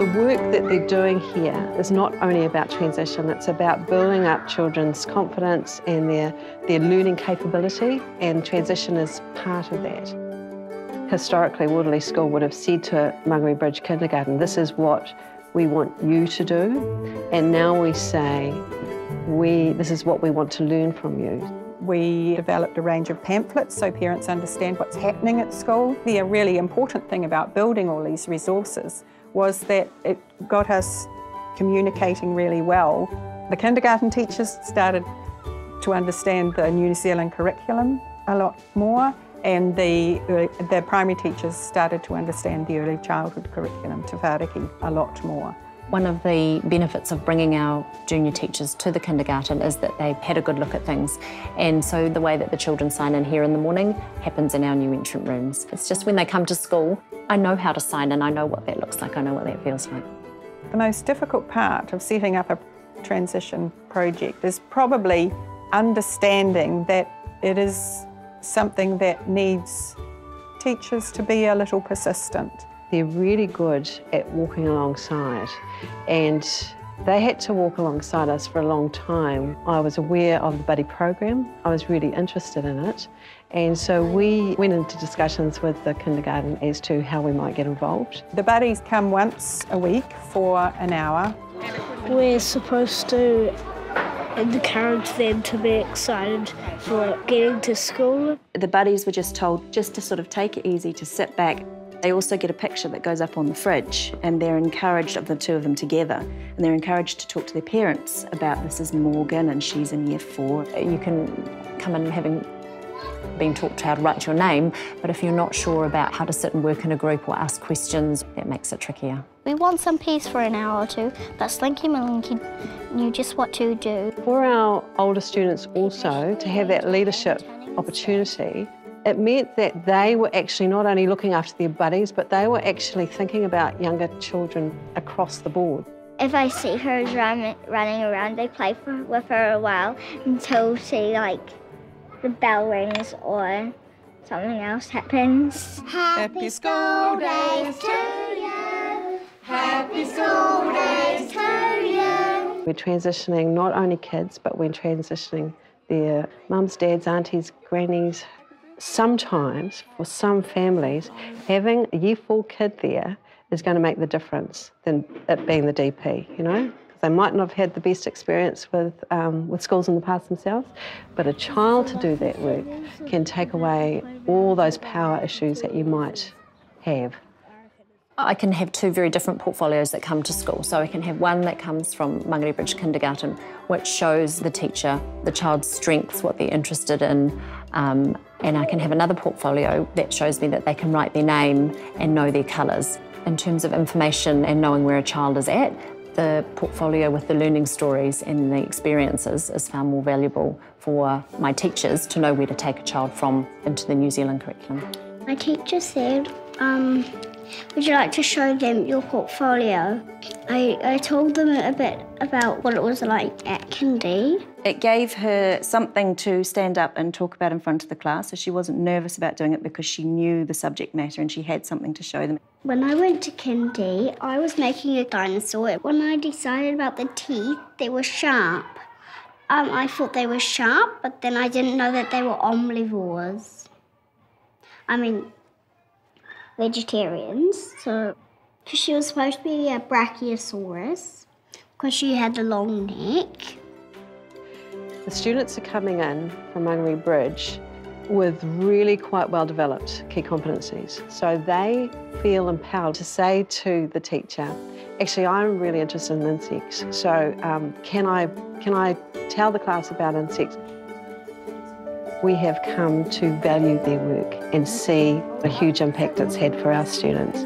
The work that they're doing here is not only about transition, it's about building up children's confidence and their learning capability, and transition is part of that. Historically, WATERLEA School would have said to Mangere Bridge Kindergarten, this is what we want you to do, and now we say, this is what we want to learn from you. We developed a range of pamphlets so parents understand what's happening at school. The really important thing about building all these resources was that it got us communicating really well. The kindergarten teachers started to understand the New Zealand curriculum a lot more, and the primary teachers started to understand the early childhood curriculum, Te Whāriki, a lot more. One of the benefits of bringing our junior teachers to the kindergarten is that they've had a good look at things. And so the way that the children sign in here in the morning happens in our new entrant rooms. It's just when they come to school, I know how to sign in, I know what that looks like, I know what that feels like. The most difficult part of setting up a transition project is probably understanding that it is something that needs teachers to be a little persistent. They're really good at walking alongside, and they had to walk alongside us for a long time. I was aware of the buddy program, I was really interested in it, and so we went into discussions with the kindergarten as to how we might get involved. The buddies come once a week for an hour. We're supposed to encourage them to be excited for getting to school. The buddies were just told just to sort of take it easy, to sit back. They also get a picture that goes up on the fridge, and they're encouraged, of the two of them together, and they're encouraged to talk to their parents about, this is Morgan and she's in year 4. You can come in having been taught how to write your name, but if you're not sure about how to sit and work in a group or ask questions, that makes it trickier. We want some peace for an hour or two, but Slinky Malinky knew just what to do. For our older students also, to have that leadership opportunity, it meant that they were actually not only looking after their buddies, but they were actually thinking about younger children across the board. If I see her running around, I play with her a while until she, the bell rings or something else happens. Happy school days to you. Happy school days to you. We're transitioning not only kids, but we're transitioning their mums, dads, aunties, grannies. Sometimes, for some families, having a year 4 kid there is going to make the difference than it being the DP, you know? Because they might not have had the best experience with schools in the past themselves, but a child to do that work can take away all those power issues that you might have. I can have 2 very different portfolios that come to school. So I can have one that comes from Mangere Bridge Kindergarten, which shows the teacher the child's strengths, what they're interested in, and I can have another portfolio that shows me that they can write their name and know their colours. In terms of information and knowing where a child is at, the portfolio with the learning stories and the experiences is far more valuable for my teachers to know where to take a child from into the New Zealand curriculum. My teacher said, would you like to show them your portfolio? I told them a bit about what it was like at kindy. It gave her something to stand up and talk about in front of the class, so she wasn't nervous about doing it because she knew the subject matter and she had something to show them. When I went to kindy, I was making a dinosaur. When I decided about the teeth, they were sharp. I thought they were sharp, but then I didn't know that they were omnivores. I mean, vegetarians. So she was supposed to be a brachiosaurus because she had a long neck. The students are coming in from Mangere Bridge with really quite well-developed key competencies. So they feel empowered to say to the teacher, actually, I'm really interested in insects, so can I tell the class about insects? We have come to value their work and see the huge impact it's had for our students.